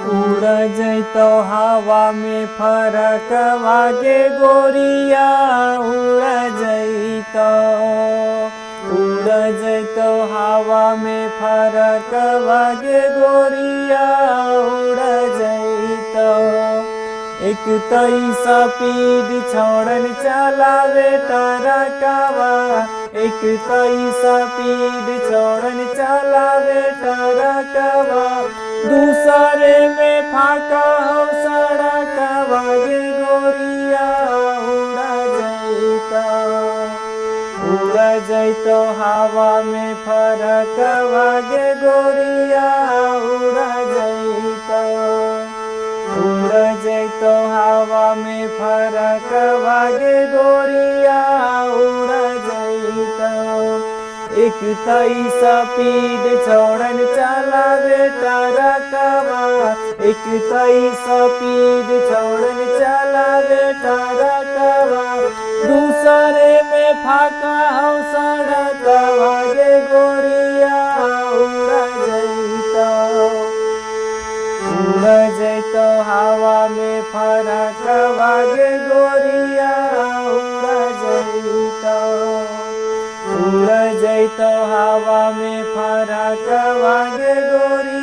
उड़ जैतो हवा में फरक वागे गोरिया उड़ जैतो। उड़ जैतो हवा में फरक वागे गोरिया उड़ जैतो। एक तैसा पीड छोड़न चलावे टरकवा। एक तैसा पीड छोड़न चलावे टरकवा। दूसरे में फाका हो सड़कवा गे गोरिया उड़ जैतो। उड़ जैतो हवा में फरकवा गे गोरिया उड़ जैतो। उड़ जैतो हवा में फरकवा गे गोरिया उड़ जैतो। एक तैसा पीड छोड़न चलावे टरकवा। एक तैसा पीड छोड़न चलावे टरकवा। दूसरे में फाका हो सड़कवा गे गोरिया उड़ जैतो। उड़ जैतो हवा में फरकवा गे गोरिया उड़ जैतो। उड़ जैतो हवा में फरकवा गे गोरिया।